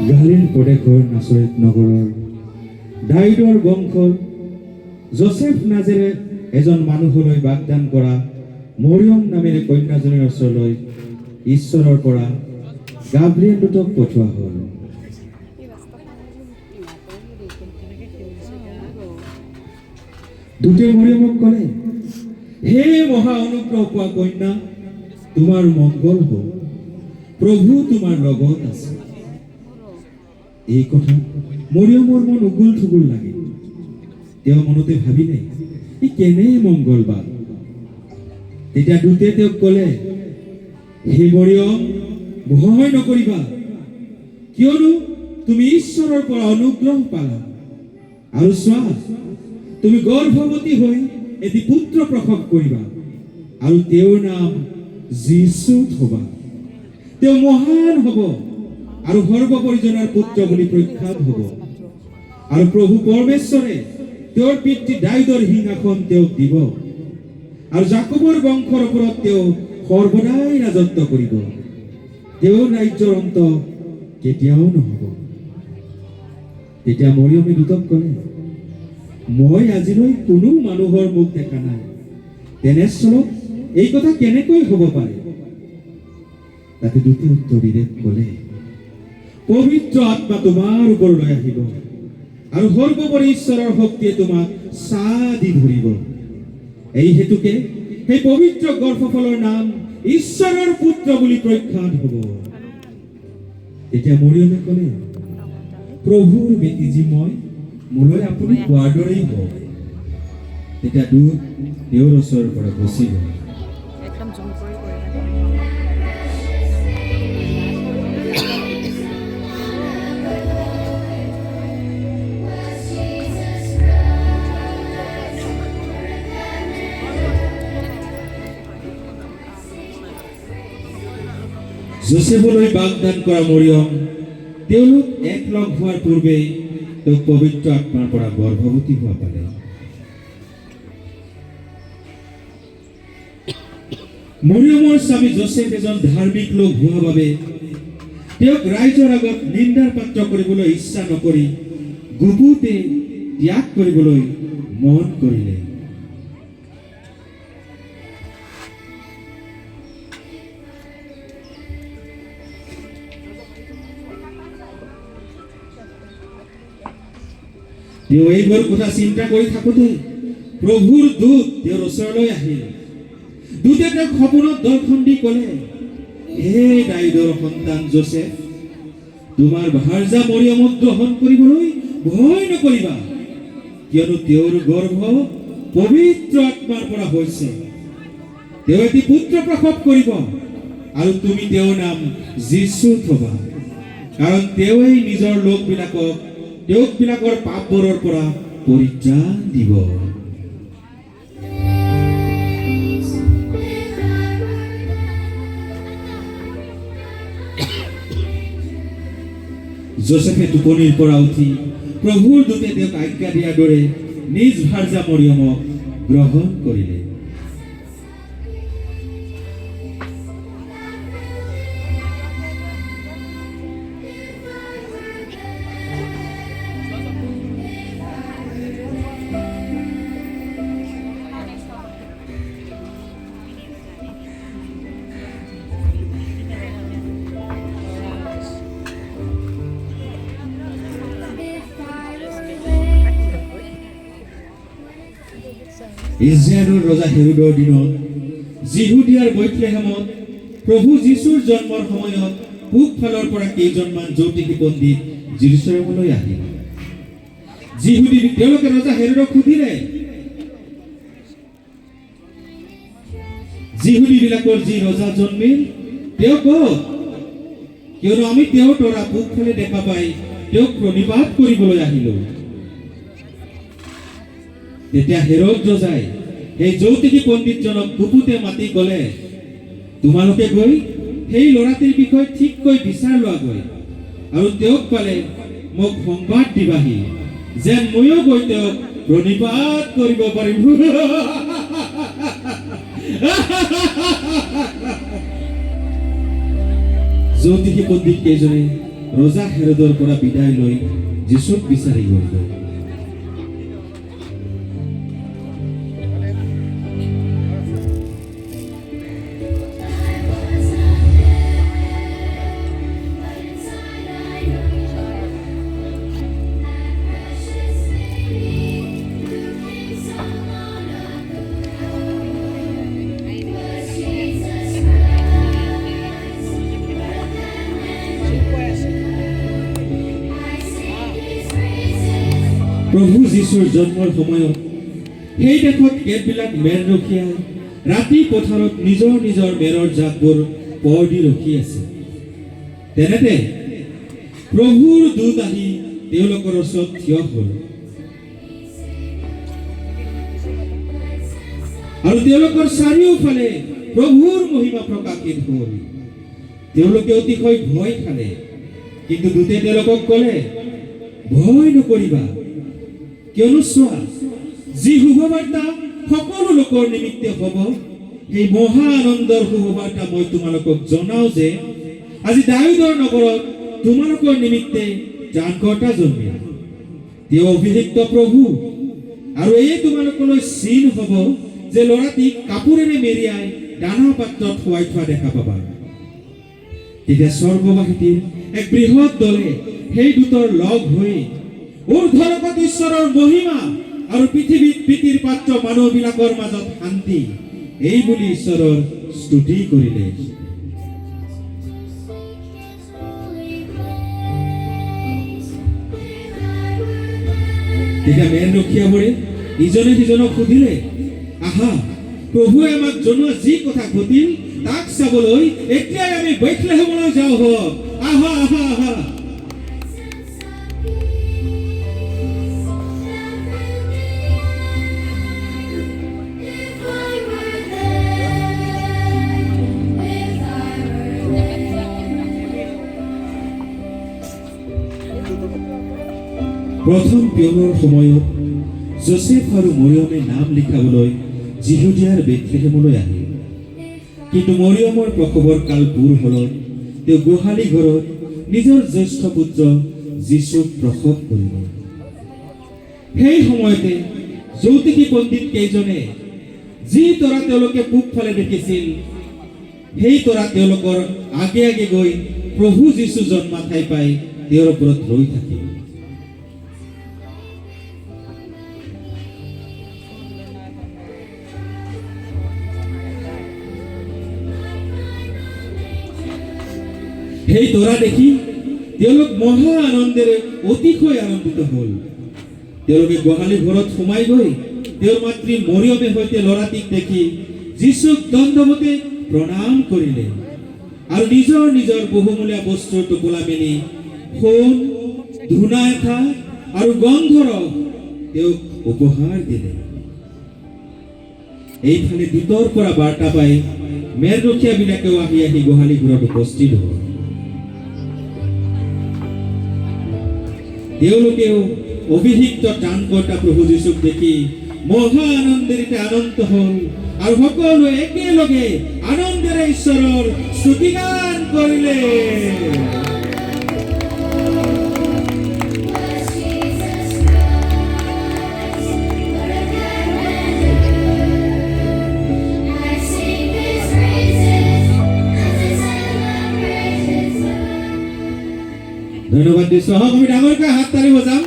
গালিল প্ৰদেশৰ নাছৰেত নগৰৰ ডাইডৰ বংশৰ জোচেফ নাজেৰে এজন মানুহলৈ বাগদান কৰা মৰিয়ম নামেৰে কন্যাজনীৰ ওচৰলৈ ঈশ্বৰৰ পৰা গাব্ৰিয়েল দূতক পঠোৱা হ'ল। দূতে মৰিয়মক ক'লে, হে মহা অনুগ্ৰহ পোৱা কন্যা, তোমাৰ মংগল হওক, প্ৰভু তোমাৰ লগত আছে। এই কথা মৰিয়মৰ মন উগুল থুগুল লাগিল। তেওঁ মনতে ভাবিলে, ই কেনে মংগল বাদ। তেতিয়া দূতে তেওঁক ক'লে, হে মৰিয়ম, ভয় নকৰিবা, কিয়নো তুমি ঈশ্বৰৰ পৰা অনুগ্ৰহ পালা। আৰু চোৱা, তুমি গৰ্ভৱতী হৈ এটি পুত্ৰ প্ৰসৱ কৰিবা, আৰু তেওঁৰ নাম যীশু থবা। তেওঁ মহান হ'ব আৰু সৰ্বপৰিজনাৰ পুত্ৰ বুলি প্ৰখ্যাত হ'ব। আৰু প্ৰভু পৰমেশ্বৰে তেওঁৰ পিতৃ দাউদৰ সিংহাসন তেওঁক দিব, আৰু জাকবৰ বংশৰ ওপৰত তেওঁ সৰ্বদাই ৰাজত্ব কৰিব। তেওঁৰ ৰাজ্যৰ অন্ত কেতিয়াও নহ'ব। তেতিয়া মৰিয়মে দূতক ক'লে, মই আজিলৈ কোনো মানুহৰ মুখ দেখা নাই, তেনেস্থলত এই কথা কেনেকৈ হ'ব পাৰে? তাতে দূতে উত্তৰ দি ক'লে, পবিত্ৰ আত্মা তোমাৰ ওপৰলৈ আহিব, আৰু সৰ্বোপৰি ঈশ্বৰৰ শক্তিয়ে তোমাক ছাঁ দি ধৰিব। এই হেতুকে সেই পবিত্ৰ গৰ্ভফলৰ নাম ঈশ্বৰৰ পুত্ৰ বুলি প্ৰখ্যাত হ'ব। তেতিয়া মৰিয়মে ক'লে, প্ৰভুৰ বেটীজী মই, মোলৈ আপুনি কোৱাৰ দৰেই হওক। তেতিয়া দূত তেওঁৰ ওচৰৰ পৰা গুচি গ'ল। জোচেফলৈ বাগদান কৰা মৰিয়ম তেওঁলোক একলগ হোৱাৰ পূৰ্বেই তেওঁক পবিত্ৰ আত্মাৰ পৰা গৰ্ভৱতী হোৱা পালে। মৰিয়মৰ স্বামী জোচেফ এজন ধাৰ্মিক লোক হোৱা বাবে তেওঁক ৰাইজৰ আগত নিন্দাৰ পাত্ৰ কৰিবলৈ ইচ্ছা নকৰি গুপুতে ত্যাগ কৰিবলৈ মন কৰিলে। তেওঁ এইবোৰ কথা চিন্তা কৰি থাকোঁতে প্ৰভুৰ দূত তেওঁৰ ওচৰলৈ আহিল। দূতে তেওঁক সপোনত দৰ্শন দি ক'লে, হে দাউদৰ সন্তান জোচেফ, তোমাৰ ভাৰ্যা মৰিয়মক গ্ৰহণ কৰিবলৈ ভয় নকৰিবা, কিয়নো তেওঁৰ গৰ্ভ পবিত্ৰ আত্মাৰ পৰা হৈছে। তেওঁ এটি পুত্ৰ প্ৰসৱ কৰিব, আৰু তুমি তেওঁৰ নাম যীশু থবা, কাৰণ তেওঁই নিজৰ লোকবিলাকৰ পাপবোৰৰ পৰা পৰিত্ৰাণ দিব। জোচেফে টোপনিৰ পৰা উঠি প্ৰভুৰ দূতে তেওঁক আজ্ঞা দিয়াৰ দৰে নিজ ভাৰ্যা মৰিয়মক গ্ৰহণ কৰিলে। ইজৰাইলৰ ৰজা হেৰোদৰ দিনত যিহুদিয়াৰ বেথলেহেমত প্ৰভু যীশুৰ জন্মৰ সময়ত পূব ফালৰ পৰা কেইজনমান জ্যোতিষী পণ্ডিত জেৰুজালেমলৈ আহিল। তেওঁলোকে ৰজা হেৰোদক সুধিলে, যিহুদীবিলাকৰ যি ৰজা জন্মিল তেওঁ ক'ত? কিয়নো আমি তেওঁৰ তৰা পূব ফালে দেখা পাই তেওঁক প্ৰণিপাত কৰিবলৈ আহিলো। তেতিয়া হেৰোদ ৰজাই সেই জ্যোতিষী পণ্ডিতজনক গুপুতে মাতি ক'লে, তোমালোকে গৈ সেই ল'ৰাটিৰ বিষয়ে ঠিককৈ বিচাৰ লোৱাগৈ, আৰু তেওঁক পালে মোক সংবাদ দিবাহি, যেন ময়ো গৈ তেওঁক প্ৰণিপাত কৰিব পাৰিম। জ্যোতিষী পণ্ডিত কেইজনে ৰজা হেৰোদৰ পৰা বিদায় লৈ যীশুক বিচাৰি গ'ল। প্ৰভু যীশুৰ জন্মৰ সময়ত সেই দেশত কেতবিলাক মেৰৰখীয়া ৰাতি পথাৰত নিজৰ নিজৰ মেৰৰ জাকবোৰ পৰ দি ৰখি আছে। তেনেতে প্ৰভুৰ দূত আহি তেওঁলোকৰ ওচৰত থিয় হ'ল আৰু তেওঁলোকৰ চাৰিওফালে প্ৰভুৰ মহিমা প্ৰকাশিত হ'ল। তেওঁলোকে অতিশয় ভয় খালে, কিন্তু দূতে তেওঁলোকক ক'লে, ভয় নকৰিবা, কিয়নো চোৱা, যি শুভবাৰ্তা সকলো লোকৰ নিমিত্তে হ'ব, সেই মহা আনন্দৰ শুভবাৰ্তা মই তোমালোকক জনাও যে আজি দাউদৰ নগৰত তোমালোকৰ নিমিত্তে ত্ৰাণকৰ্তা জন্মিল। তেওঁ অভিষিক্ত প্ৰভু। আৰু এয়ে তোমালোকলৈ চিন হ'ব যে ল'ৰাটিক কাপোৰেৰে মেৰিয়াই দানা পাত্ৰত শুৱাই থোৱা দেখা পাবা। তেতিয়া স্বৰ্গবাসীৰ এক বৃহৎ দলে সেই দূতৰ লগ হৈ ঊৰ্ধ্বলোকত ঈশ্বৰৰ মহিমা আৰু পৃথিৱীত প্ৰীতিৰ পাত্ৰ মানুহবিলাকৰ মাজত শান্তি, এই বুলি ঈশ্বৰৰ স্তুতি কৰিলে। তেতিয়া মেৰৰখীয়াবোৰে ইজনে সিজনক সুধিলে, আহা, প্ৰভুৱে আমাক জনোৱা যি কথা ঘটিল তাক চাবলৈ এতিয়াই আমি বেথলেহেমলৈ যাওঁ হওক। আহা আহা আহা। প্ৰথম পিয়নৰ সময়ত যোচেফ আৰু মৰিয়মে নাম লিখাবলৈ যিহুদিয়াৰ বেথলেহেমলৈ আহিল। কিন্তু মৰিয়মৰ প্ৰসৱৰ কাল পূৰ হ'লত তেওঁ গোহালি ঘৰত নিজৰ জ্যেষ্ঠ পুত্ৰ যীশুক প্ৰসৱ কৰিব। সেই সময়তে জ্যোতিষী পণ্ডিত কেইজনে যি তৰা তেওঁলোকে পূবফালে দেখিছিল, সেই তৰা তেওঁলোকৰ আগে আগে গৈ প্ৰভু যীশু জন্মা ঠাই পাই তেওঁৰ ওপৰত ৰৈ থাকিল। সেই তৰা দেখি তেওঁলোক মহা আনন্দেৰে অতিশয় আনন্দিত হ'ল। তেওঁলোকে গোহালি ঘৰত সোমাই গৈ তেওঁৰ মাতৃ মৰিয়মে সৈতে ল'ৰাটিক দেখি যীশুক দণ্ডৱতে প্ৰণাম কৰিলে আৰু নিজৰ নিজৰ বহুমূলীয়া বস্তুৰ টোপোলা মেলি সোণ, ধূনা এঠা আৰু গন্ধৰস তেওঁক উপহাৰ দিলে। এইফালে দূতৰ পৰা বাৰ্তা পাই মেৰৰখীয়াবিলাকেও আহি আহি গোহালি ঘৰত উপস্থিত হ'ল। তেওঁলোকেও অভিষিক্ত ত্ৰাণকৰ্তা প্ৰভু যীশুক দেখি মহা আনন্দেৰে আনন্দ হ'ল আৰু সকলোৱে একেলগে আনন্দেৰে ঈশ্বৰৰ স্তুতিগান কৰিলে। ধন্যবাদ দিছো। আহক আমি ডাঙৰকৈ হাত তালি বজাম।